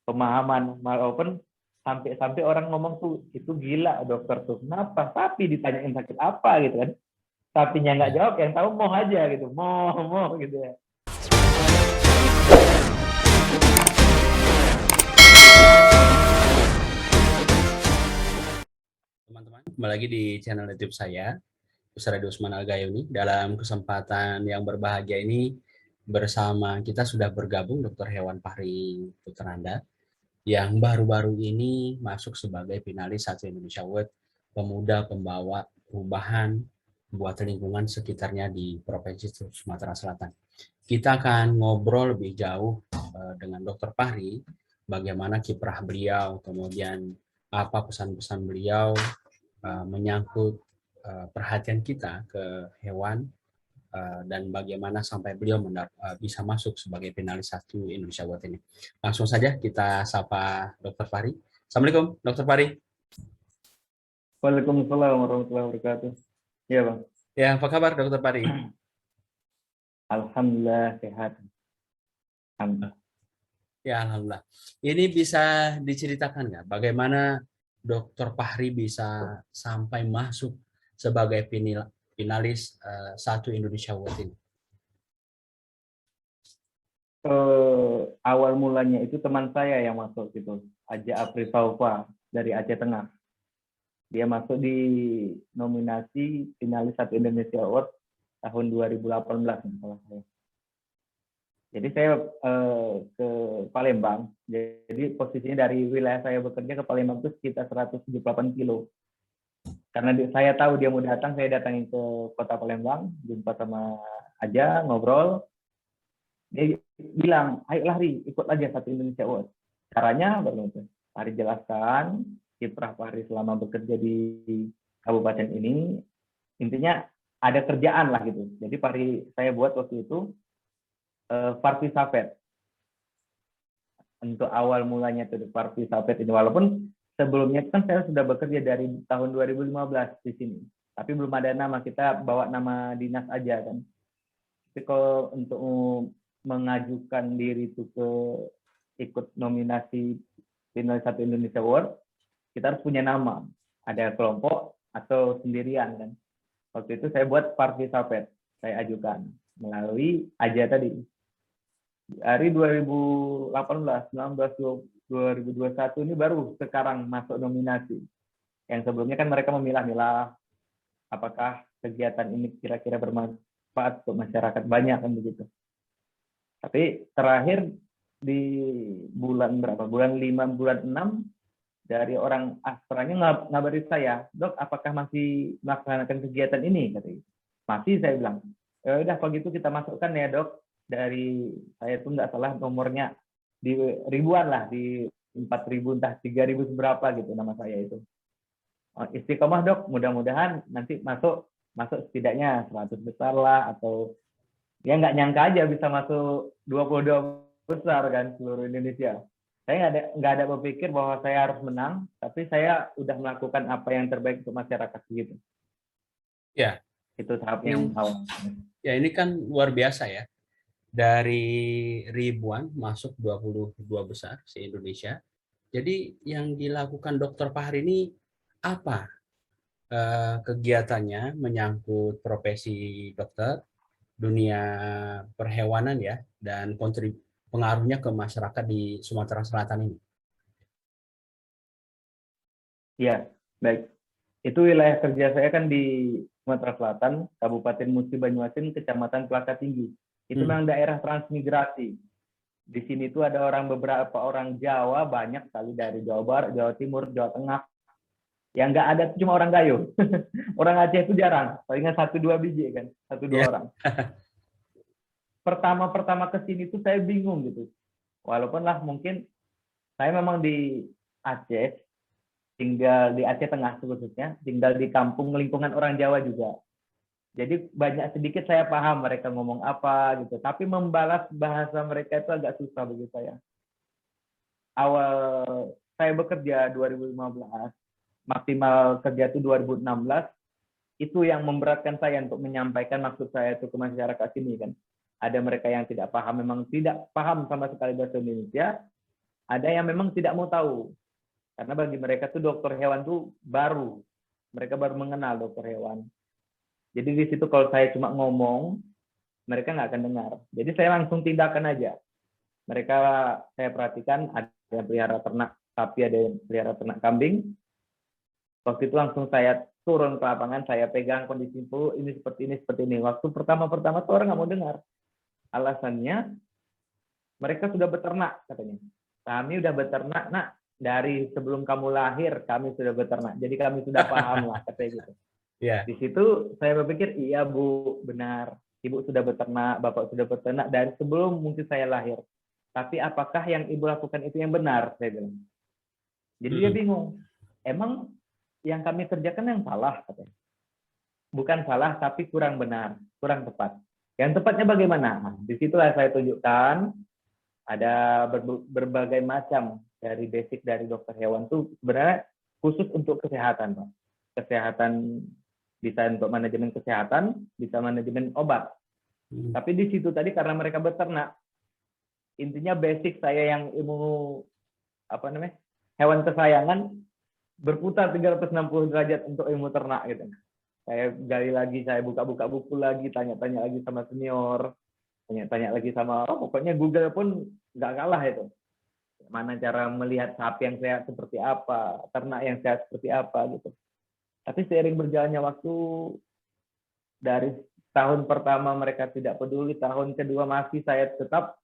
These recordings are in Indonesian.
pemahaman, walaupun sampai orang ngomong tuh itu gila dokter tuh, kenapa sapi ditanyain sakit apa gitu kan, sapinya nggak jawab, yang tahu mau aja gitu, mau gitu ya. Teman-teman, kembali lagi di channel YouTube saya, Ustadz Usman Al-Gayuni. Dalam kesempatan yang berbahagia ini, bersama kita sudah bergabung Dr. Hewan Fahri Putrananda, yang baru-baru ini masuk sebagai finalis Satu Indonesia Award Pemuda Pembawa Perubahan buat lingkungan sekitarnya di Provinsi Sumatera Selatan. Kita akan ngobrol lebih jauh dengan Dr. Fahri, bagaimana kiprah beliau, kemudian apa pesan-pesan beliau menyangkut perhatian kita ke hewan dan bagaimana sampai beliau bisa masuk sebagai finalis Satu Indonesia Award ini. Langsung saja kita sapa Dr. Fahri. Assalamualaikum, Dr. Fahri. Waalaikumsalam warahmatullahi wabarakatuh. Iya bang. Ya, apa kabar Dr. Fahri? Alhamdulillah sehat. Alhamdulillah. Ya, alhamdulillah. Ini bisa diceritakan nggak bagaimana Dr. Fahri bisa sampai masuk sebagai finalis Satu Indonesia Award ini? Awal mulanya itu teman saya yang masuk gitu, Aja Apri Taufa dari Aceh Tengah. Dia masuk di nominasi finalis Satu Indonesia Award tahun 2018 salah saya. Jadi saya ke Palembang. Jadi posisinya dari wilayah saya bekerja ke Palembang itu sekitar 178 kilo. Karena saya tahu dia mau datang, saya datangin ke kota Palembang, jumpa sama Aja, ngobrol. Dia bilang, ayo Lahri, ikut aja Satu Indonesia Award. Caranya baru itu. Fahri jelaskan kiprah Fahri selama bekerja di kabupaten ini. Intinya ada kerjaan lah gitu. Jadi Fahri saya buat waktu itu Partisapet. Untuk awal mulanya itu Partisapet ini. Walaupun sebelumnya kan saya sudah bekerja dari tahun 2015 di sini. Tapi belum ada nama, kita bawa nama dinas aja kan. Tapi kalau untuk mengajukan diri itu ke ikut nominasi finalis Satu Indonesia Award, kita harus punya nama, ada kelompok atau sendirian kan. Waktu itu saya buat Partisapet, saya ajukan melalui Aja tadi. Hari 2018, 19, 2021 ini baru sekarang masuk nominasi. Yang sebelumnya kan mereka memilah-milah apakah kegiatan ini kira-kira bermanfaat untuk masyarakat, banyak kan begitu. Tapi terakhir di bulan berapa? Bulan 5, bulan 6 dari orang Australia ngabari saya, "Dok, apakah masih melaksanakan kegiatan ini?" katanya. "Masih," saya bilang. "Ya udah kalau gitu kita masukkan ya, Dok." Dari saya tuh nggak salah nomornya di ribuan lah, di 4.000 entah 3.000 seberapa gitu nama saya itu. Istiqomah Dok, mudah-mudahan nanti masuk setidaknya 100 besar lah, atau ya nggak nyangka aja bisa masuk 22 besar kan seluruh Indonesia. Saya nggak ada berpikir bahwa saya harus menang, tapi saya udah melakukan apa yang terbaik untuk masyarakat gitu. Ya, Itu tahap yang awal. Ya, ini kan luar biasa ya. Dari ribuan masuk 22 besar se-Indonesia. Jadi yang dilakukan Dr. Fahri ini apa kegiatannya menyangkut profesi dokter, dunia perhewanan ya, dan pengaruhnya ke masyarakat di Sumatera Selatan ini? Iya, baik. Itu wilayah kerja saya kan di Sumatera Selatan, Kabupaten Musi Banyuasin, Kecamatan Plaka Tinggi. Itu memang daerah transmigrasi. Di sini tuh ada beberapa orang Jawa, banyak sekali dari Jawa Barat, Jawa Timur, Jawa Tengah. Yang nggak ada cuma orang Gayo. Orang Aceh itu jarang, palingan 1-2 biji kan, 1-2 orang. Pertama ke sini tuh saya bingung gitu. Walaupun lah mungkin saya memang di Aceh, tinggal di Aceh Tengah khususnya, tinggal di kampung lingkungan orang Jawa juga. Jadi banyak sedikit saya paham mereka ngomong apa gitu, tapi membalas bahasa mereka itu agak susah bagi saya. Awal saya bekerja 2015, maksimal kerja itu 2016, itu yang memberatkan saya untuk menyampaikan maksud saya itu ke masyarakat sini kan. Ada mereka yang tidak paham, memang tidak paham sama sekali bahasa Indonesia, Ada yang memang tidak mau tahu. Karena bagi mereka tuh dokter hewan tuh baru. Mereka baru mengenal dokter hewan. Jadi di situ kalau saya cuma ngomong, mereka nggak akan dengar. Jadi saya langsung tindakan aja. Mereka saya perhatikan ada yang pelihara ternak sapi, ada yang pelihara ternak kambing. Waktu itu langsung saya turun ke lapangan, saya pegang kondisi info ini seperti ini, seperti ini. Waktu pertama-pertama tuh orang nggak mau dengar. Alasannya mereka sudah beternak katanya. Kami udah beternak, nak. Dari sebelum kamu lahir kami sudah beternak. Jadi kami sudah paham lah katanya gitu. Ya. Di situ saya berpikir, iya Bu, benar. Ibu sudah beternak, Bapak sudah beternak dari sebelum mungkin saya lahir. Tapi apakah yang Ibu lakukan itu yang benar? Saya bilang. Jadi dia bingung. Emang yang kami kerjakan yang salah katanya. Bukan salah, tapi kurang benar, kurang tepat. Yang tepatnya bagaimana? Nah, disitulah saya tunjukkan ada berbagai macam dari basic dari dokter hewan itu sebenarnya khusus untuk kesehatan, Pak. Kesehatan bisa untuk manajemen kesehatan, bisa manajemen obat. Tapi di situ tadi karena mereka beternak, intinya basic saya yang ilmu hewan kesayangan berputar 360 derajat untuk ilmu ternak gitu. Saya gali lagi, saya buka-buka buku lagi, tanya-tanya lagi sama senior, tanya-tanya lagi sama, pokoknya Google pun nggak kalah itu. Mana cara melihat sapi yang sehat seperti apa, ternak yang sehat seperti apa gitu. Tapi seiring berjalannya waktu, dari tahun pertama mereka tidak peduli, tahun kedua masih saya tetap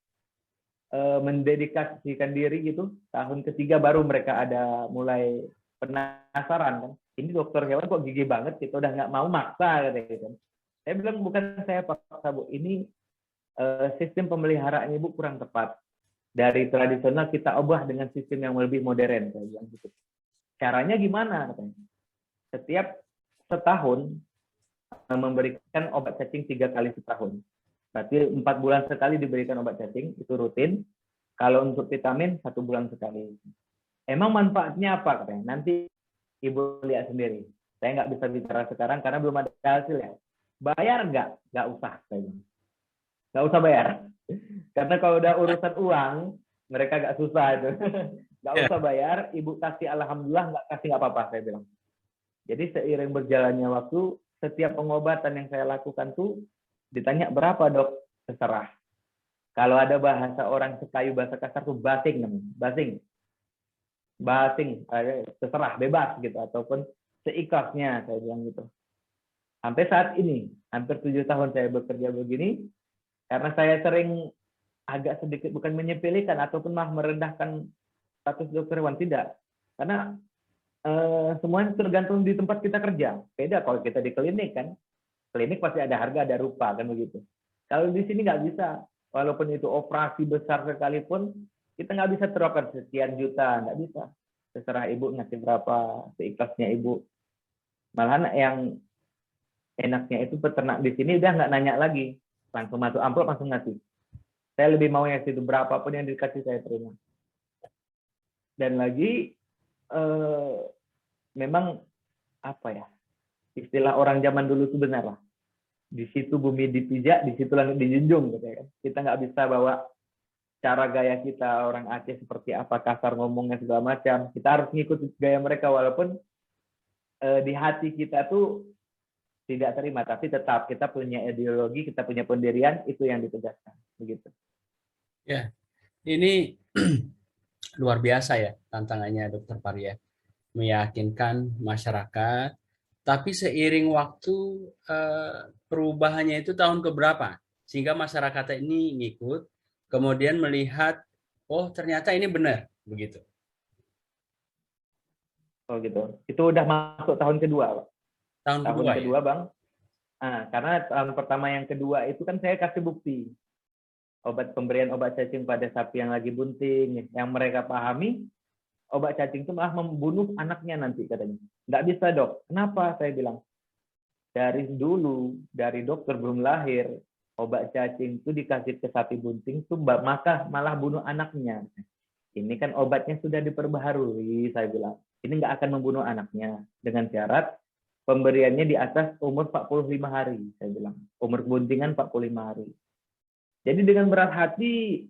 mendedikasikan diri gitu. Tahun ketiga baru mereka ada mulai penasaran kan. Ini dokter hewan kok gigih banget, kita udah nggak mau maksa gitu. Saya bilang bukan saya paksa Bu, ini sistem pemeliharaan Ibu kurang tepat. Dari tradisional kita ubah dengan sistem yang lebih modern, saya bilang gitu. Caranya gimana katanya? Setiap setahun memberikan obat cacing 3 kali setahun. Berarti 4 bulan sekali diberikan obat cacing, itu rutin. Kalau untuk vitamin 1 bulan sekali. Emang manfaatnya apa katanya? Nanti Ibu lihat sendiri. Saya nggak bisa bicara sekarang karena belum ada hasilnya. Bayar nggak? Nggak usah. Nggak usah bayar. Karena kalau udah urusan uang, mereka nggak susah itu. Nggak usah bayar, Ibu kasih alhamdulillah, nggak kasih nggak apa-apa, saya bilang. Jadi seiring berjalannya waktu, setiap pengobatan yang saya lakukan tuh ditanya berapa Dok? Terserah. Kalau ada bahasa orang Sekayu, bahasa kasar tuh basing namanya. Basing, terserah, bebas gitu, ataupun seikhlasnya, saya bilang gitu. Sampai saat ini, hampir 7 tahun saya bekerja begini, karena saya sering agak sedikit bukan menyepelekan ataupun malah merendahkan status dokter hewan, tidak. Karena semuanya tergantung di tempat kita kerja. Beda kalau kita di klinik kan, klinik pasti ada harga, ada rupa kan begitu. Kalau di sini nggak bisa, walaupun itu operasi besar sekalipun, kita nggak bisa terapkan sekian juta, nggak bisa. Terserah Ibu ngasih berapa, seikhlasnya Ibu. Malahan yang enaknya itu peternak di sini udah nggak nanya lagi, langsung masuk amplop langsung ngasih. Saya lebih mau yang situ, berapapun yang dikasih saya terima. Dan lagi memang apa ya, istilah orang zaman dulu itu benar lah. Di situ bumi dipijak, di situ langit dijunjung gitu ya. Kita nggak bisa bawa cara gaya kita orang Aceh seperti apa, kasar ngomongnya segala macam. Kita harus ngikut gaya mereka walaupun di hati kita tuh tidak terima, tapi tetap kita punya ideologi, kita punya pendirian, itu yang ditegaskan begitu. Ya, ini luar biasa ya tantangannya Dokter Pari ya, meyakinkan masyarakat. Tapi seiring waktu perubahannya itu tahun keberapa sehingga masyarakat ini ngikut, kemudian melihat oh ternyata ini benar begitu. Oh gitu. Itu udah masuk tahun kedua, Pak. Tahun kedua ya? Bang. Nah, karena tahun pertama yang kedua itu kan saya kasih bukti. Pemberian obat cacing pada sapi yang lagi bunting, yang mereka pahami, obat cacing itu malah membunuh anaknya nanti katanya. Nggak bisa Dok. Kenapa? Saya bilang. Dari dulu, dari dokter belum lahir, obat cacing itu dikasih ke sapi bunting itu maka malah bunuh anaknya. Ini kan obatnya sudah diperbaharui, saya bilang. Ini nggak akan membunuh anaknya dengan syarat pemberiannya di atas umur 45 hari, saya bilang. Umur buntingan 45 hari. Jadi dengan berat hati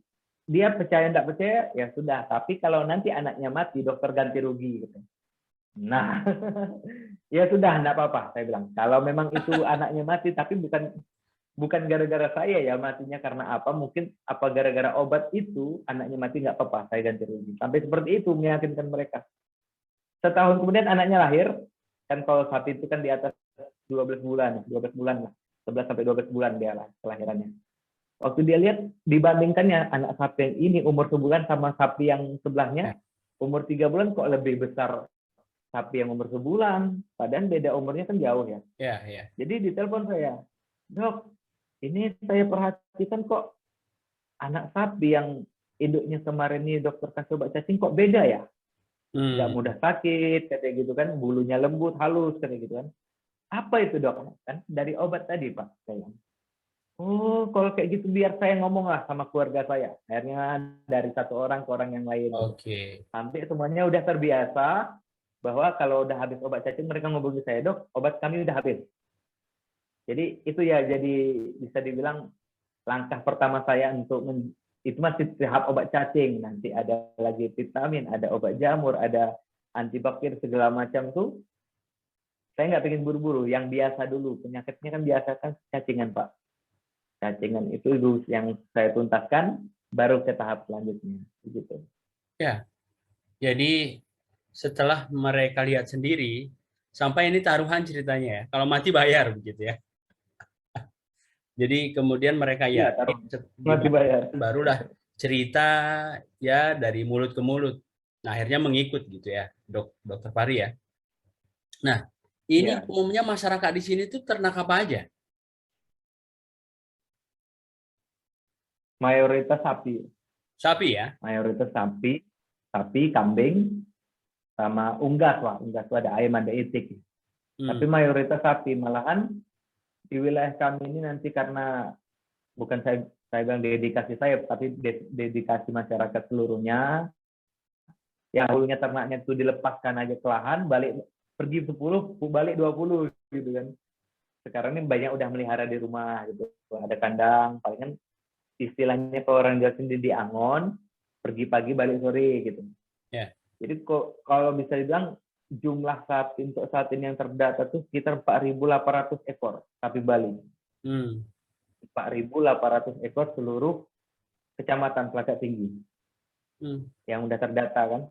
dia percaya tidak percaya ya sudah. Tapi kalau nanti anaknya mati, dokter ganti rugi. Gitu. Nah, ya sudah, tidak apa-apa. Saya bilang, kalau memang itu anaknya mati, tapi bukan gara-gara saya ya matinya karena apa? Mungkin apa gara-gara obat itu anaknya mati nggak apa-apa. Saya ganti rugi. Sampai seperti itu meyakinkan mereka. Setahun kemudian anaknya lahir. Kan kalau sapi itu kan di atas 12 bulan, 12 bulan lah. 11 sampai 12 bulan dia lah kelahirannya. Waktu dia lihat dibandingkannya anak sapi yang ini umur sebulan sama sapi yang sebelahnya umur 3 bulan kok lebih besar sapi yang umur sebulan, padahal beda umurnya kan jauh ya. Jadi ditelepon saya, dok, ini saya perhatikan kok anak sapi yang induknya kemarin ini dokter kasih obat cacing kok beda ya, nggak mudah sakit, kayak gitu kan, bulunya lembut, halus, kayak gitu kan. Apa itu dok? Kan dari obat tadi pak, saya. Oh, kalau kayak gitu biar saya ngomong lah sama keluarga saya. Akhirnya dari satu orang ke orang yang lain. Sampai semuanya udah terbiasa bahwa kalau udah habis obat cacing mereka ngubungi saya, dok, obat kami udah habis. Jadi itu ya, jadi bisa dibilang langkah pertama saya untuk itu masih tahap obat cacing. Nanti ada lagi vitamin, ada obat jamur, ada antibakteri segala macam tuh. Saya nggak pengen buru-buru. Yang biasa dulu, penyakitnya kan biasa kan cacingan pak. Cacingan itu dulu yang saya tuntaskan, baru ke tahap selanjutnya. Begitu. Ya, jadi setelah mereka lihat sendiri, sampai ini taruhan ceritanya ya. Kalau mati bayar begitu ya. Jadi kemudian mereka mati bayar. Barulah cerita ya dari mulut ke mulut. Nah, akhirnya mengikut gitu ya, Dokter Fahri ya. Nah, ini umumnya masyarakat di sini tuh ternak apa aja? Mayoritas sapi. Sapi ya? Mayoritas sapi, kambing, sama unggas lah. Unggas itu ada ayam, ada itik. Tapi mayoritas sapi. Malahan di wilayah kami ini nanti karena bukan saya bilang dedikasi saya, tapi dedikasi masyarakat seluruhnya. Yang dulunya ternaknya itu dilepaskan aja ke lahan, pergi 10, balik 20 gitu kan. Sekarang ini banyak udah melihara di rumah gitu. Ada kandang, palingan istilahnya kalau orang Jawa sendiri diangon, pergi pagi balik sore gitu. Jadi kalau bisa dibilang jumlah sapi untuk saat ini yang terdata itu sekitar 4.800 ekor sapi Bali. 4.800 ekor seluruh kecamatan Selacak Tinggi yang udah terdata kan.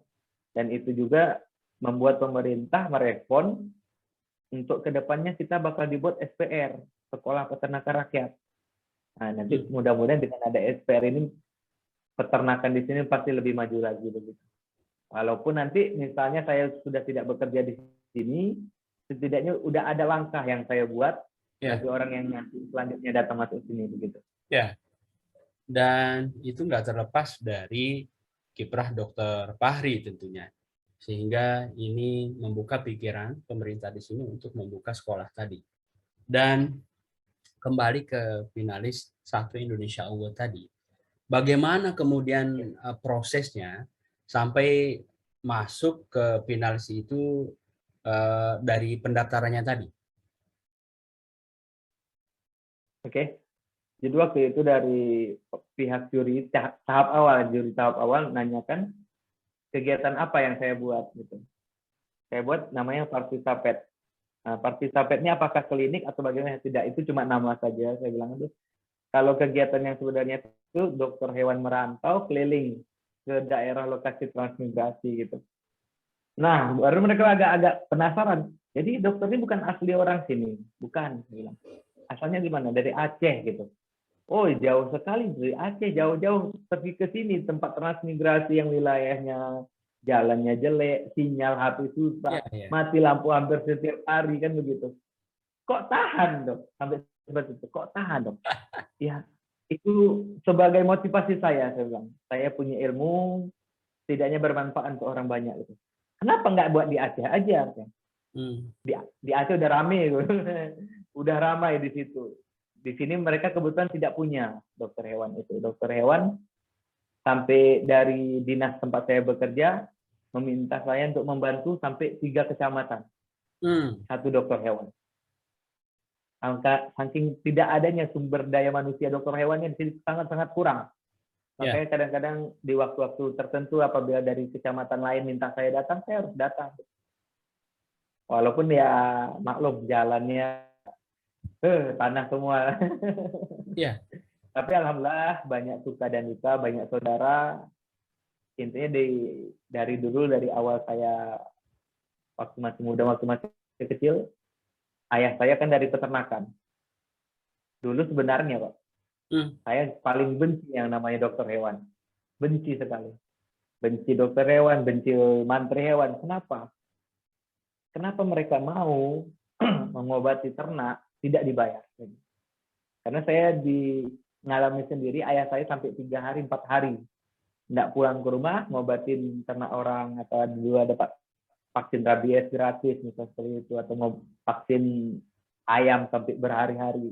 Dan itu juga membuat pemerintah merespon untuk kedepannya kita bakal dibuat SPR, Sekolah Peternakan Rakyat. Nah, nanti mudah-mudahan dengan ada SPR ini peternakan di sini pasti lebih maju lagi begitu. Walaupun nanti misalnya saya sudah tidak bekerja di sini, setidaknya udah ada langkah yang saya buat bagi orang yang nanti selanjutnya datang masuk sini begitu. Ya. Dan itu nggak terlepas dari kiprah Dokter Fahri tentunya. Sehingga ini membuka pikiran pemerintah di sini untuk membuka sekolah tadi. Dan kembali ke finalis Satu Indonesia Award tadi. Bagaimana kemudian prosesnya sampai masuk ke finalis itu dari pendaftarannya tadi? Oke. Jadi waktu itu dari pihak juri tahap awal nanyakan kegiatan apa yang saya buat gitu. Saya buat namanya Partisapet. Nah, Partisapetnya apakah klinik atau bagaimana? Tidak, itu cuma nama saja. Saya bilang itu kalau kegiatan yang sebenarnya itu dokter hewan merantau keliling ke daerah lokasi transmigrasi gitu. Nah, baru mereka agak penasaran. Jadi dokter ini bukan asli orang sini, bukan. Saya bilang. Asalnya gimana? Dari Aceh gitu. Oh, jauh sekali dari Aceh, jauh-jauh pergi ke sini tempat transmigrasi yang wilayahnya jalannya jelek, sinyal HP susah, mati lampu hampir setiap hari kan begitu. Kok tahan dok? Sampai seperti itu. Kok tahan dok? Ya, itu sebagai motivasi saya bilang. Saya punya ilmu, setidaknya bermanfaat untuk orang banyak itu. Kenapa nggak buat di Aceh aja? Di Aceh udah rame, udah ramai di situ. Di sini mereka kebetulan tidak punya dokter hewan itu. Dokter hewan sampai dari dinas tempat saya bekerja meminta saya untuk membantu sampai 3 kecamatan. 1 dokter hewan. Saking tidak adanya sumber daya manusia dokter hewannya di sini sangat-sangat kurang. Ya. Makanya kadang-kadang di waktu-waktu tertentu apabila dari kecamatan lain minta saya datang, saya harus datang. Walaupun ya maklum jalannya tanah semua. Ya. Tapi alhamdulillah banyak suka dan duka, banyak saudara. Intinya dari dulu, dari awal saya waktu masih muda, waktu masih kecil, ayah saya kan dari peternakan. Dulu sebenarnya Pak, saya paling benci yang namanya dokter hewan. Benci sekali. Benci dokter hewan, benci mantri hewan. Kenapa? Kenapa mereka mau mengobati ternak tidak dibayar? Karena saya ngalami sendiri, ayah saya sampai 3 hari, 4 hari nggak pulang ke rumah, ngobatin ternak orang, atau dulu ada vaksin rabies gratis, misalnya seperti itu, atau vaksin ayam sampai berhari-hari.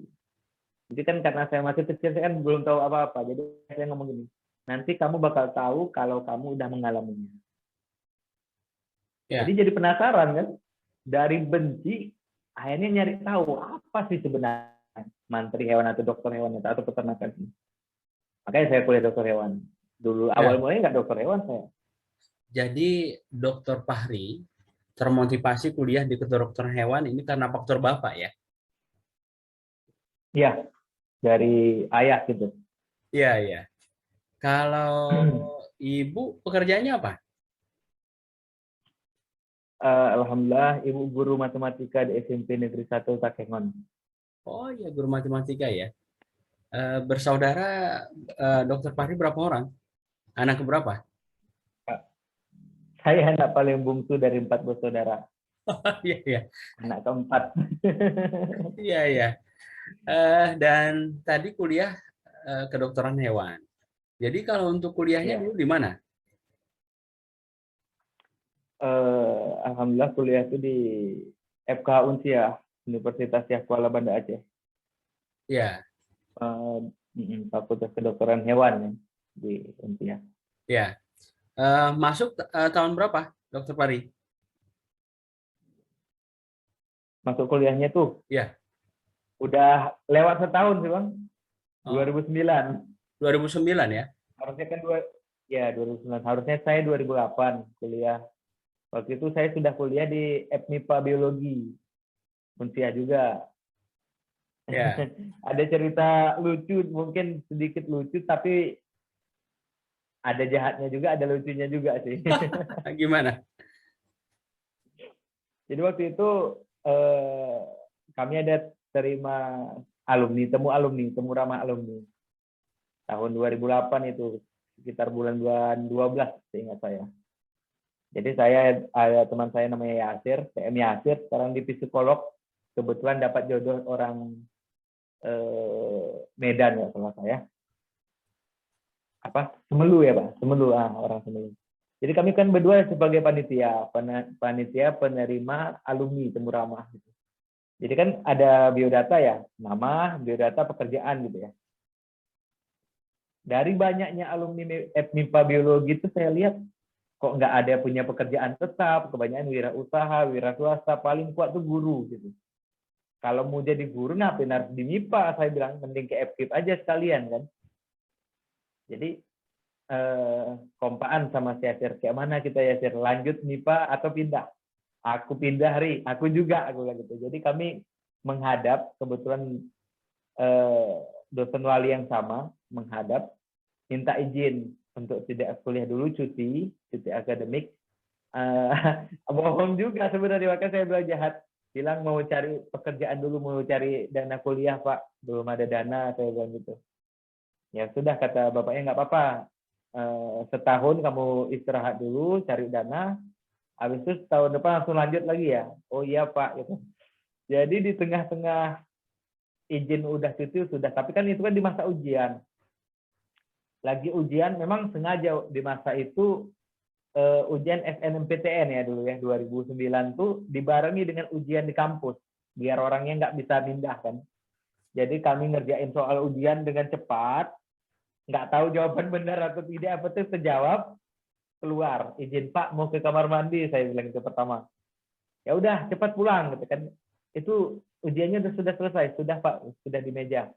Jadi kan karena saya masih kecil, saya kan belum tahu apa-apa. Jadi saya ngomong gini, nanti kamu bakal tahu kalau kamu udah mengalaminya. Ya. Jadi penasaran kan, dari benci akhirnya nyari tahu apa sih sebenarnya mantri hewan atau dokter hewan atau peternakan ini. Makanya saya kuliah dokter hewan. Dulu awal mulanya nggak dokter hewan saya. Jadi Dokter Fahri termotivasi kuliah di kedokteran hewan ini karena faktor Bapak ya? Iya, dari ayah gitu. Iya, iya. Kalau Ibu pekerjaannya apa? Alhamdulillah ibu guru matematika di SMP Negeri 1 Takengon. Oh iya, guru matematika ya. Bersaudara Dokter Fahri berapa orang? Anak berapa? Saya anak paling bungsu dari 4 bersaudara. Iya, iya. Anak keempat. Iya, iya. Dan tadi kuliah kedokteran hewan. Jadi kalau untuk kuliahnya Ya. dulu di mana? Alhamdulillah kuliah itu di FKH Unsia, Universitas Syah Kuala Banda Aceh. Ya, Fakultas Kedokteran Hewan ya, di Unsia. ya. Masuk tahun berapa, Dokter Fahri? Masuk kuliahnya tuh Ya. udah lewat setahun sih Bang. Oh, 2009. 2009 ya? Harusnya kan 2009. Harusnya saya 2008 kuliah. Waktu itu saya sudah kuliah di FMIPA Biologi. Unsia juga. Ya. Ada cerita lucu, mungkin sedikit lucu, tapi ada jahatnya juga, ada lucunya juga sih. Gimana? Jadi waktu itu kami ada terima temu ramah alumni. Tahun 2008 itu, sekitar bulan 12 seingat saya. Jadi ada teman saya namanya Yasir, PM Yasir, sekarang di psikolog, kebetulan dapat jodoh orang Medan ya kalau saya. Semelu ya Pak, Semelu, orang Semelu. Jadi kami kan berdua sebagai panitia penerima alumni temu ramah gitu. Jadi kan ada biodata ya, nama, biodata, pekerjaan gitu ya. Dari banyaknya alumni MIPA biologi itu saya lihat kok nggak ada punya pekerjaan tetap, kebanyakan wirausaha, wira swasta, paling kuat tuh guru gitu. Kalau mau jadi guru ngapain harus di MIPA, saya bilang mending ke FKIP aja sekalian kan. Jadi kompaan sama si Yasir, kayak mana kita Yasir, lanjut MIPA atau pindah? Aku pindah aku juga, aku bilang gitu. Jadi kami menghadap, kebetulan dosen wali yang sama menghadap, minta izin untuk tidak kuliah dulu, cuti akademik. Bohong juga sebenarnya, makanya saya bilang jahat, bilang mau cari pekerjaan dulu, mau cari dana kuliah Pak, belum ada dana, saya bilang gitu. Ya sudah, kata bapaknya, nggak apa-apa, setahun kamu istirahat dulu, cari dana, habis itu tahun depan langsung lanjut lagi ya. Oh iya Pak, gitu. Jadi di tengah-tengah izin udah cuti sudah, tapi kan itu kan di masa ujian. Lagi ujian, memang sengaja di masa itu ujian SNMPTN ya dulu ya, 2009 tuh dibarengi dengan ujian di kampus, biar orangnya nggak bisa pindah kan. Jadi kami ngerjain soal ujian dengan cepat, nggak tahu jawaban benar atau tidak, apa tuh terjawab, keluar izin Pak mau ke kamar mandi, saya bilang itu pertama. Ya udah cepat pulang gitu kan. Itu ujiannya sudah selesai, sudah Pak, sudah di meja.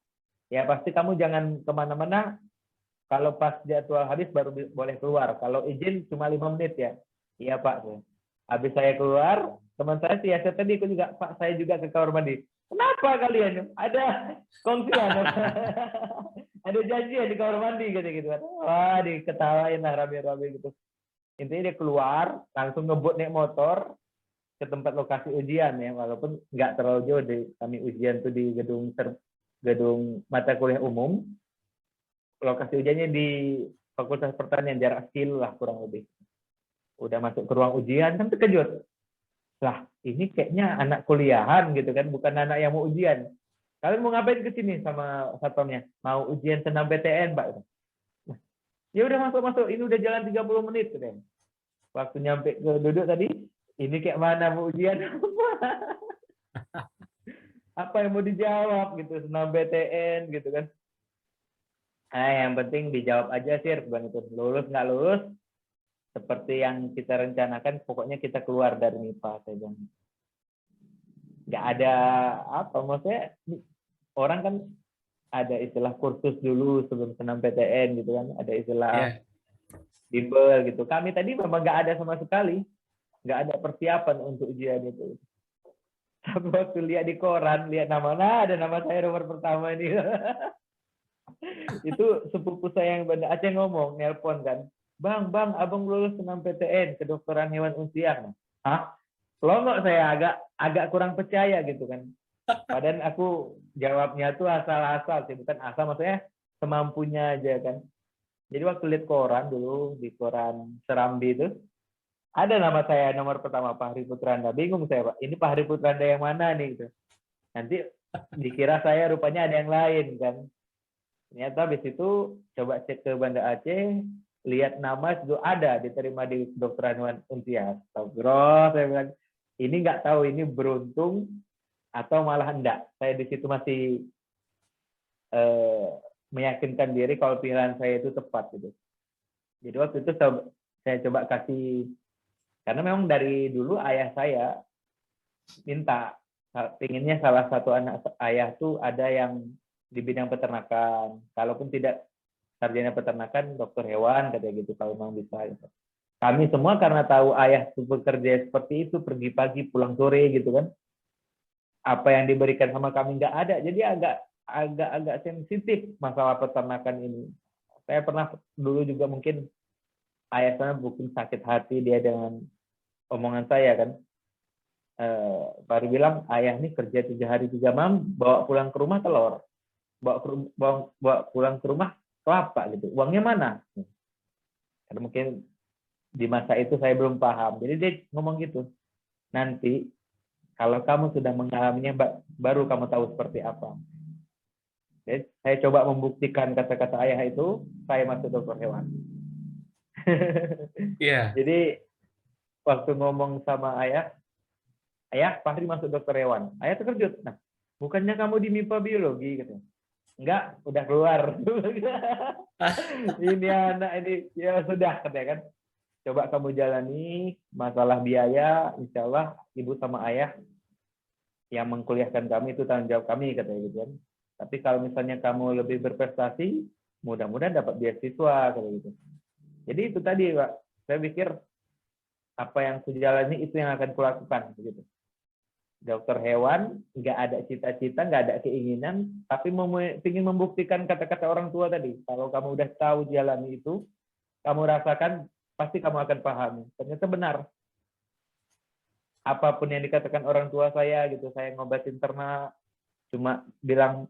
Ya pasti kamu jangan kemana-mana, kalau pas jadwal habis baru boleh keluar. Kalau izin cuma 5 menit ya. Iya Pak. Habis saya keluar, teman saya si Yaset tadi ikut juga, Pak saya juga ke kamar mandi. Kenapa kalian? Ada kongsian. Ada janjian di kamar mandi gitu. Wah, diketawain lah rame-rame gitu. Intinya dia keluar, langsung ngebut naik motor ke tempat lokasi ujian ya, walaupun nggak terlalu jauh. Kami ujian tuh di gedung mata kuliah umum. Lokasi ujiannya di Fakultas Pertanian, jarak kilo lah kurang lebih. Udah masuk ke ruang ujian kan terkejut. Lah, ini kayaknya anak kuliahan gitu kan, bukan anak yang mau ujian. Kalian mau ngapain ke sini sama satpamnya? Mau ujian senam PTN, Pak. Nah, ya udah masuk. Ini udah jalan 30 menit kan. Waktu nyampe ke duduk tadi, ini kayak mana mau ujian? Apa yang mau dijawab gitu, senam PTN gitu kan. Yang penting dijawab aja sih, bukan itu. Lulus nggak lulus, seperti yang kita rencanakan, pokoknya kita keluar dari MIPA saja. Nggak ada apa, maksudnya orang kan ada istilah kursus dulu sebelum senam PTN gitu kan, ada istilah bimbel gitu. Kami tadi memang nggak ada sama sekali, nggak ada persiapan untuk ujian itu. Tapi waktu lihat di koran, lihat ada nama saya nomor pertama ini. Itu sepupu saya yang Banda Aceh ngomong, nelpon kan, Bang, abang lulus senam PTN, kedokteran hewan Unsiang. Hah? Pelongok saya agak kurang percaya gitu kan. Padahal aku jawabnya tuh asal-asal sih, bukan asal, maksudnya semampunya aja kan. Jadi waktu lihat koran dulu, di koran Serambi itu, ada nama saya nomor pertama, Pak Hari Putranda. Bingung saya, Pak, ini Pak Hari Putranda yang mana nih gitu. Nanti dikira saya rupanya ada yang lain kan. Ternyata habis itu coba cek ke Banda Aceh, lihat nama itu ada diterima di kedokteran hewan Untias. Bro, saya bilang ini nggak tahu ini beruntung atau malah enggak. Saya di situ masih meyakinkan diri kalau pilihan saya itu tepat gitu. Jadi waktu itu saya coba kasih, karena memang dari dulu ayah saya minta, pinginnya salah satu anak ayah tuh ada yang di bidang peternakan, kalaupun tidak sarjana peternakan, dokter hewan katanya gitu, kalau memang bisa gitu. Kami semua karena tahu ayah bekerja seperti itu, pergi pagi pulang sore gitu kan, apa yang diberikan sama kami nggak ada, jadi agak sensitif masalah peternakan ini. Saya pernah dulu juga mungkin ayah saya mungkin sakit hati dia dengan omongan saya kan, baru bilang ayah nih kerja 3 hari 3 malam, bawa pulang ke rumah telur, bawa pulang ke rumah kelapa gitu, uangnya mana? Karena mungkin di masa itu saya belum paham, jadi dia ngomong gitu, nanti kalau kamu sudah mengalaminya baru kamu tahu seperti apa. Jadi saya coba membuktikan kata-kata ayah itu, saya masuk dokter hewan. Jadi waktu ngomong sama ayah Fahri masuk dokter hewan, ayah terkejut. Nah, bukannya kamu di MIPA biologi gitu? Enggak, udah keluar. Ini anak ini, ya sudah katanya kan. Coba kamu jalani, masalah biaya, insya Allah ibu sama ayah yang mengkuliahkan kami itu tanggung jawab kami katanya gitu kan. Tapi kalau misalnya kamu lebih berprestasi, mudah-mudahan dapat beasiswa kayak gitu. Jadi itu tadi Pak, saya pikir apa yang kujalani itu yang akan kulakukan begitu. Dokter hewan, nggak ada cita-cita, nggak ada keinginan, tapi ingin membuktikan kata-kata orang tua tadi. Kalau kamu udah tahu jalan itu, kamu rasakan, pasti kamu akan pahami. Ternyata benar. Apapun yang dikatakan orang tua saya gitu, saya ngobatin ternak, cuma bilang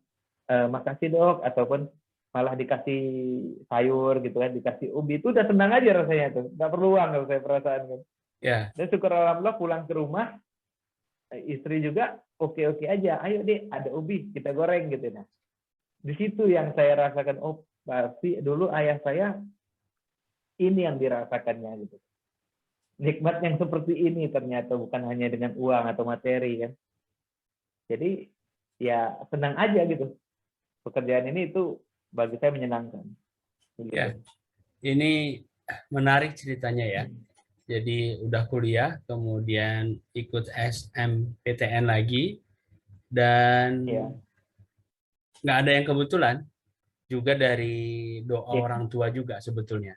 makasih dok, ataupun malah dikasih sayur gitu kan, dikasih ubi, itu udah senang aja rasanya tuh, nggak perlu uang kalau saya perasaan kan. Dan syukur alhamdulillah pulang ke rumah, istri juga oke aja, ayo deh ada ubi kita goreng gitu. Nah di situ yang saya rasakan, oh pasti dulu ayah saya ini yang dirasakannya gitu, nikmat yang seperti ini ternyata, bukan hanya dengan uang atau materi kan. Jadi ya senang aja gitu, pekerjaan ini itu bagi saya menyenangkan gitu. Ya, ini menarik ceritanya ya. Jadi udah kuliah, kemudian ikut SMPTN lagi, dan nggak ada yang kebetulan. juga dari doa Oke. orang tua juga sebetulnya.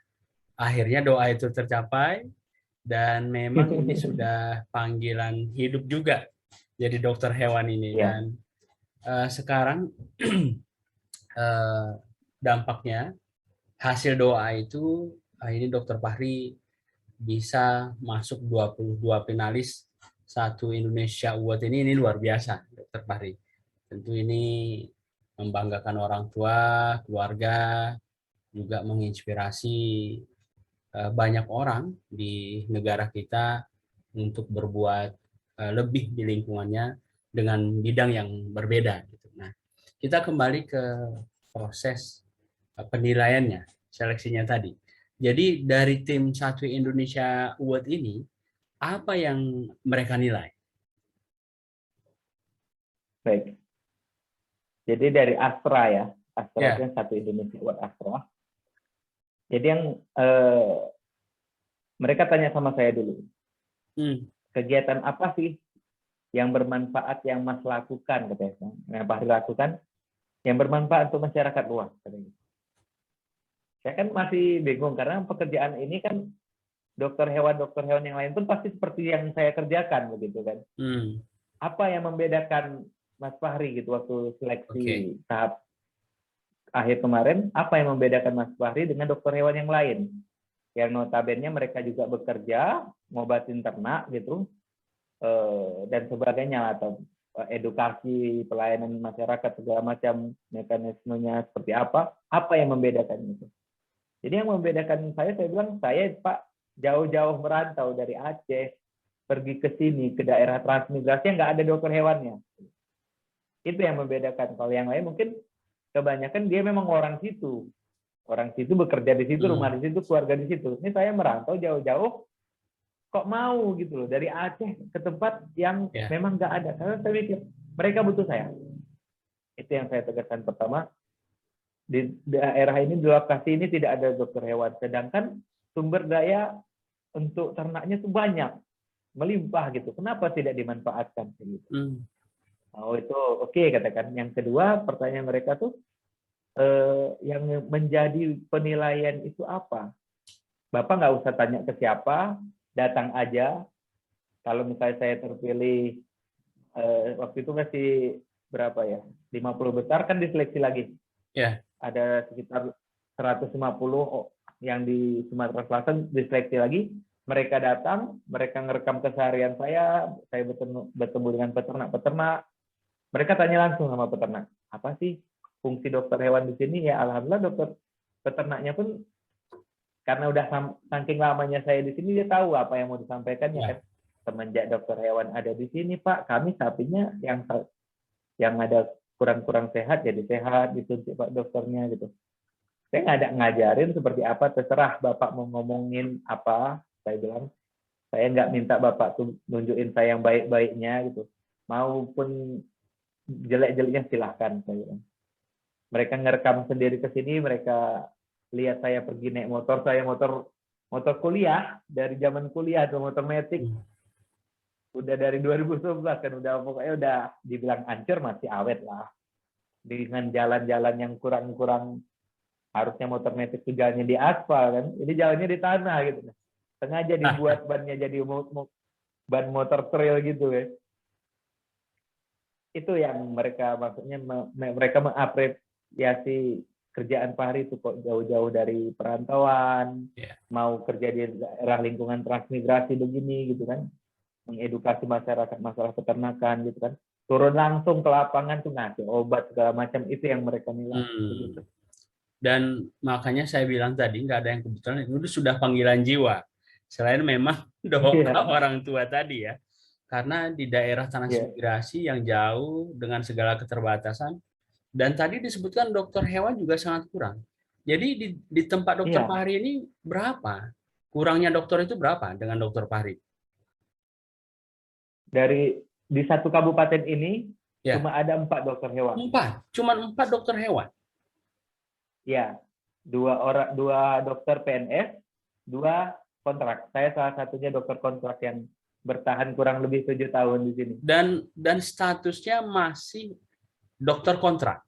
Akhirnya doa itu tercapai dan memang ini sudah panggilan hidup juga jadi dokter hewan ini. Ya, Dan sekarang eh, dampaknya hasil doa itu ini dokter Fahri bisa masuk 22 finalis satu Indonesia Award ini luar biasa dokter Fahri. Tentu ini membanggakan orang tua, keluarga, juga menginspirasi banyak orang di negara kita untuk berbuat lebih di lingkungannya dengan bidang yang berbeda. Nah, kita kembali ke proses penilaiannya, seleksinya tadi. Jadi dari tim Satu Indonesia Award ini, apa yang mereka nilai? baik. Jadi dari Astra ya, Astra itu Ya, yang Satu Indonesia Award Astra. Jadi yang mereka tanya sama saya dulu, kegiatan apa sih yang bermanfaat yang Mas lakukan, katanya, yang Pak Hari lakukan, yang bermanfaat untuk masyarakat luas, katanya. Saya kan masih bingung karena pekerjaan ini kan dokter hewan yang lain pun pasti seperti yang saya kerjakan begitu kan. Apa yang membedakan Mas Fahri gitu waktu seleksi tahap akhir kemarin, apa yang membedakan Mas Fahri dengan dokter hewan yang lain? Yang notabene mereka juga bekerja, ngobatin ternak gitu, dan sebagainya, atau edukasi, pelayanan masyarakat, segala macam mekanismenya seperti apa yang membedakan itu? Jadi yang membedakan saya bilang, saya Pak jauh-jauh merantau dari Aceh, pergi ke sini, ke daerah transmigrasi yang nggak ada dokter hewannya. Itu yang membedakan. Kalau yang lain mungkin kebanyakan dia memang orang situ bekerja di situ, rumah di situ, keluarga di situ. Ini saya merantau jauh-jauh, kok mau gitu loh, dari Aceh ke tempat yang memang nggak ada. Karena saya mikir mereka butuh saya. Itu yang saya tegaskan pertama. Di daerah ini, di lokasi ini tidak ada dokter hewan, sedangkan sumber daya untuk ternaknya itu banyak, melimpah gitu. Kenapa tidak dimanfaatkan gitu? Oh itu oke, katakan. Yang kedua, pertanyaan mereka tuh yang menjadi penilaian itu apa? Bapak nggak usah tanya ke siapa, datang aja. Kalau misalnya saya terpilih waktu itu masih berapa ya? 50 besar kan diseleksi lagi. Ada sekitar 150 yang di Sumatera Selatan diseleksi lagi. Mereka datang, mereka ngerekam keseharian saya bertemu dengan peternak-peternak. Mereka tanya langsung sama peternak, apa sih fungsi dokter hewan di sini? Ya alhamdulillah dokter peternaknya pun karena udah saking lamanya saya di sini, dia tahu apa yang mau disampaikan ya kan. Semenjak dokter hewan ada di sini Pak, kami sapinya yang ada kurang-kurang sehat jadi sehat, disuntik Pak dokternya gitu. Saya nggak ada ngajarin seperti apa, terserah Bapak mau ngomongin apa. Saya bilang, saya nggak minta Bapak tuh nunjukin saya yang baik-baiknya gitu, maupun jelek-jeleknya silahkan. Saya bilang. Mereka ngerekam sendiri ke sini, mereka lihat saya pergi naik motor, saya motor kuliah, dari zaman kuliah atau motor metik, udah dari 2011 kan, udah pokoknya udah dibilang hancur masih awet lah. Dengan jalan-jalan yang kurang-kurang, harusnya motor metik itu jalannya di aspal kan, ini jalannya di tanah gitu. Sengaja dibuat bannya jadi ban motor trail gitu ya. Itu yang mereka maksudnya mereka mengapresiasi kerjaan Fahri itu kok jauh-jauh dari perantauan, mau kerja di daerah lingkungan transmigrasi begini gitu kan, mengedukasi masyarakat masalah peternakan gitu kan, turun langsung ke lapangan tuh ngasih obat segala macam, itu yang mereka nilai. Begitu. Dan makanya saya bilang tadi nggak ada yang kebetulan, itu sudah panggilan jiwa. Selain memang doa orang tua tadi ya, karena di daerah transmigrasi yang jauh dengan segala keterbatasan, dan tadi disebutkan dokter hewan juga sangat kurang. Jadi di tempat dokter Fahri ini berapa? Kurangnya dokter itu berapa dengan dokter Fahri? Di satu kabupaten ini cuma ada 4 dokter hewan. Cuma 4 dokter hewan. Ya, 2 dokter PNS, 2 kontrak. Saya salah satunya dokter kontrak yang bertahan kurang lebih 7 tahun di sini. Dan statusnya masih dokter kontrak.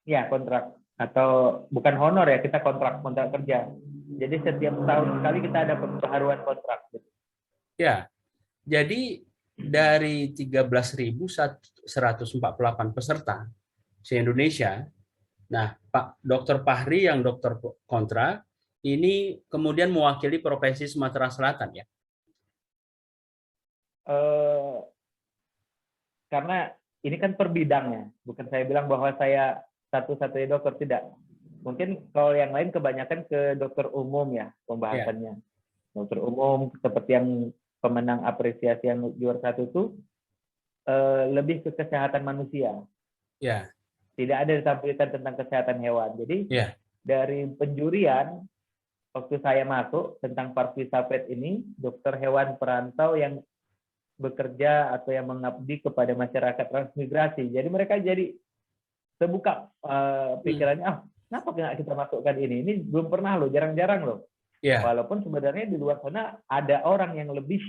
Ya, kontrak. atau bukan honor ya, kita kontrak kerja. Jadi setiap tahun sekali kita ada pembaharuan kontrak. Ya, jadi dari 13.148 peserta se-Indonesia, nah Pak Dr. Fahri yang dokter kontrak ini kemudian mewakili Provinsi Sumatera Selatan ya? Karena ini kan per bidangnya, bukan saya bilang bahwa saya satu-satunya dokter, tidak. Mungkin kalau yang lain kebanyakan ke dokter umum ya pembahasannya. Dokter umum seperti yang pemenang apresiasi yang juara 1 itu lebih ke kesehatan manusia. Ya. Tidak ada ditampilkan tentang kesehatan hewan. Jadi dari penjurian waktu saya masuk tentang Parvisapet ini, dokter hewan perantau yang bekerja atau yang mengabdi kepada masyarakat transmigrasi. Jadi mereka jadi terbuka pikirannya, kenapa nggak kita masukkan ini? Ini belum pernah loh, jarang-jarang loh. Walaupun sebenarnya di luar sana ada orang yang lebih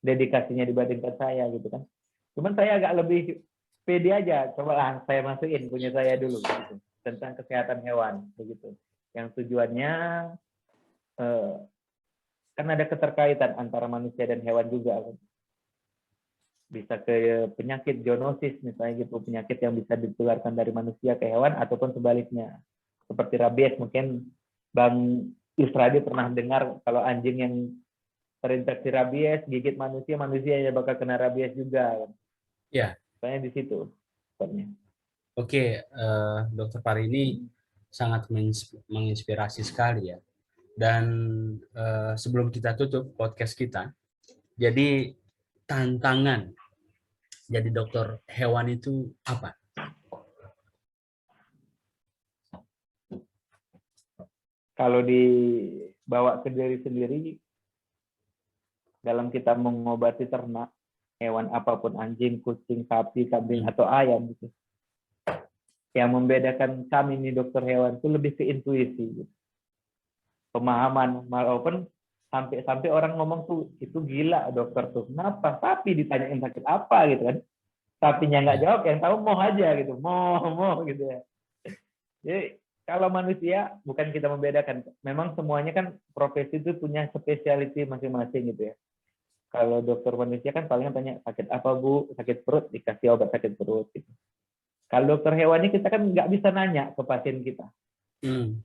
dedikasinya dibandingkan saya gitu kan. Cuman saya agak lebih pede aja, coba saya masukin punya saya dulu gitu, tentang kesehatan hewan begitu. Yang tujuannya kan ada keterkaitan antara manusia dan hewan juga. Bisa ke penyakit zoonosis misalnya gitu, penyakit yang bisa ditularkan dari manusia ke hewan ataupun sebaliknya. Seperti rabies, mungkin Bang Yusradi pernah dengar kalau anjing yang terinfeksi rabies gigit manusia, manusia yang bakal kena rabies juga. Ya. Soalnya di situ. Oke, Dokter Fahri ini sangat menginspirasi sekali ya. Dan sebelum kita tutup podcast kita, jadi tantangan jadi dokter hewan itu apa? Kalau dibawa ke diri sendiri, dalam kita mengobati ternak, hewan apapun, anjing, kucing, sapi, kambing, atau ayam, gitu. Yang membedakan kami nih dokter hewan itu lebih ke intuisi. Gitu. Pemahaman, walaupun sampai orang ngomong tuh, itu gila dokter tuh. Kenapa? Sapi ditanyain sakit apa gitu kan. Sapinya nggak jawab, yang tahu mau aja gitu. Mau gitu ya. Jadi kalau manusia, bukan kita membedakan. Memang semuanya kan profesi itu punya spesialiti masing-masing gitu ya. Kalau dokter manusia kan paling tanya, sakit apa Bu? Sakit perut, dikasih obat sakit perut. Gitu. Kalau dokter hewan ini kita kan nggak bisa nanya ke pasien kita.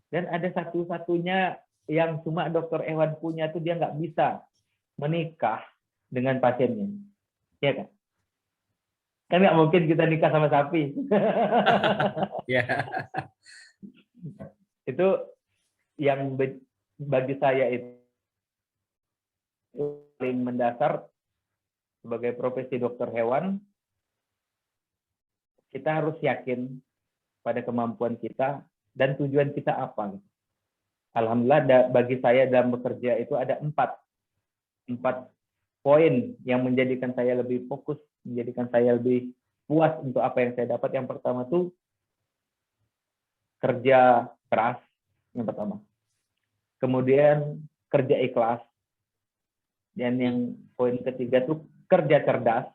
Dan ada satu-satunya yang cuma dokter hewan punya, tuh dia nggak bisa menikah dengan pasiennya. Iya kan? Kan nggak mungkin kita nikah sama sapi. Itu yang bagi saya itu paling mendasar sebagai profesi dokter hewan. Kita harus yakin pada kemampuan kita dan tujuan kita apa. Alhamdulillah bagi saya dalam bekerja itu ada empat poin yang menjadikan saya lebih fokus, menjadikan saya lebih puas untuk apa yang saya dapat. Yang pertama tuh kerja keras, yang pertama. Kemudian kerja ikhlas. Dan yang poin ketiga tuh kerja cerdas.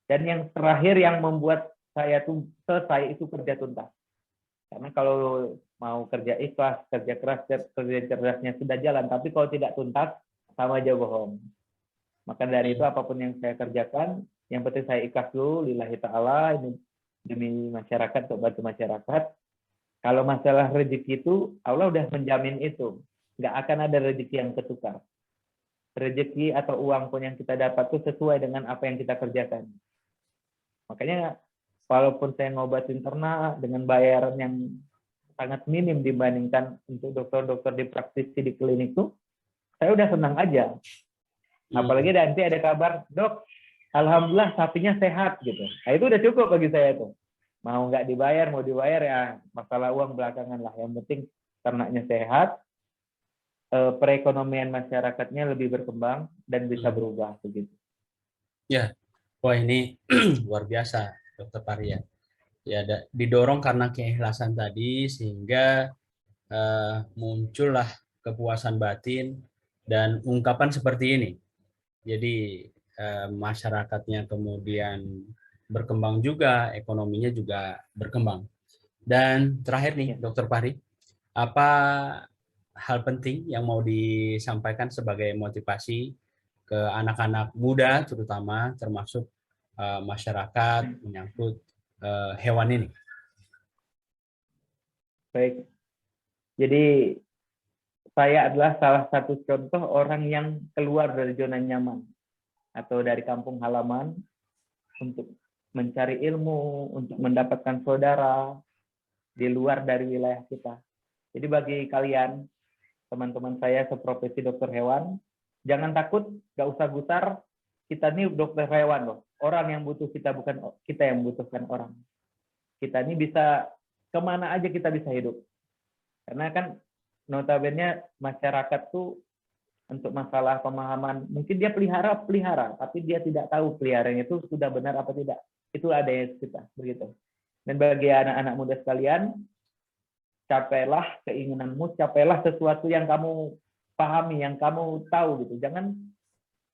Dan yang terakhir yang membuat saya tuh selesai itu kerja tuntas. Karena kalau mau kerja ikhlas, kerja keras, kerja cerdasnya sudah jalan, tapi kalau tidak tuntas, sama aja bohong. Maka dari itu apapun yang saya kerjakan, yang penting saya ikhlas dulu, lillahi ta'ala, ini demi masyarakat, untuk bantu masyarakat. Kalau masalah rezeki itu, Allah udah menjamin itu. Nggak akan ada rezeki yang ketukar. Rezeki atau uang pun yang kita dapat itu sesuai dengan apa yang kita kerjakan. Makanya, walaupun saya ngobatin ternak dengan bayaran yang sangat minim dibandingkan untuk dokter-dokter di praktisi di klinik itu, saya udah senang aja. Apalagi nanti ada kabar, Dok, alhamdulillah sapinya sehat gitu. Nah itu udah cukup bagi saya tuh. Mau nggak dibayar, mau dibayar ya masalah uang belakangan lah. Yang penting ternaknya sehat, perekonomian masyarakatnya lebih berkembang dan bisa berubah begitu. Ya, wah ini luar biasa, Dokter Fahri ya. Ya, didorong karena keikhlasan tadi sehingga muncullah kepuasan batin dan ungkapan seperti ini. Jadi masyarakatnya kemudian berkembang juga, ekonominya juga berkembang. Dan terakhir nih, Ya. Dokter Fahri, apa hal penting yang mau disampaikan sebagai motivasi ke anak-anak muda, terutama termasuk masyarakat menyangkut hewan ini? Baik. Jadi saya adalah salah satu contoh orang yang keluar dari zona nyaman atau dari kampung halaman untuk mencari ilmu, untuk mendapatkan saudara di luar dari wilayah kita. Jadi bagi kalian, teman-teman saya seprofesi dokter hewan, jangan takut, gak usah gusar, kita ini dokter hewan loh. Orang yang butuh kita, bukan kita yang membutuhkan orang. Kita ini bisa, kemana aja kita bisa hidup. Karena kan notabene masyarakat tuh untuk masalah pemahaman, mungkin dia pelihara, tapi dia tidak tahu peliharanya itu sudah benar apa tidak. Itu ada yang kita, begitu. Dan bagi anak-anak muda sekalian, capailah keinginanmu, capailah sesuatu yang kamu pahami, yang kamu tahu gitu. Jangan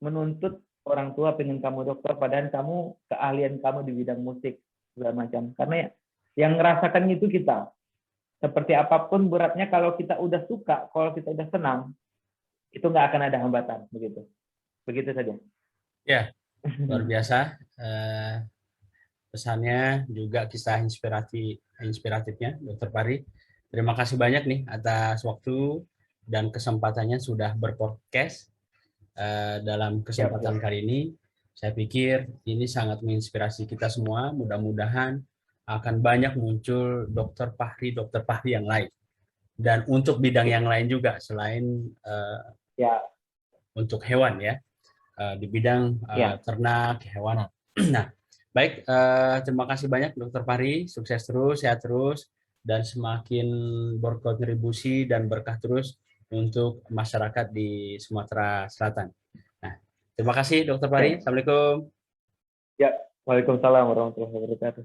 menuntut orang tua pengen kamu dokter, padahal kamu keahlian kamu di bidang musik segala macam. Karena yang ngerasakan itu kita. Seperti apapun beratnya, kalau kita udah suka, kalau kita udah senang, itu nggak akan ada hambatan, begitu. Begitu saja. Ya, luar biasa. Pesannya juga kisah inspiratifnya, Dokter Fahri. Terima kasih banyak nih atas waktu dan kesempatannya sudah berpodcast dalam kesempatan kali ini. Saya pikir ini sangat menginspirasi kita semua. Mudah-mudahan akan banyak muncul Dokter Fahri yang lain. Dan untuk bidang yang lain juga selain untuk hewan ya, di bidang ternak, hewan. Nah, baik, terima kasih banyak Dokter Fahri, sukses terus, sehat terus, dan semakin berkontribusi dan berkah terus untuk masyarakat di Sumatera Selatan. Nah, terima kasih Dokter Fahri, Assalamualaikum. Ya, waalaikumsalam warahmatullahi wabarakatuh.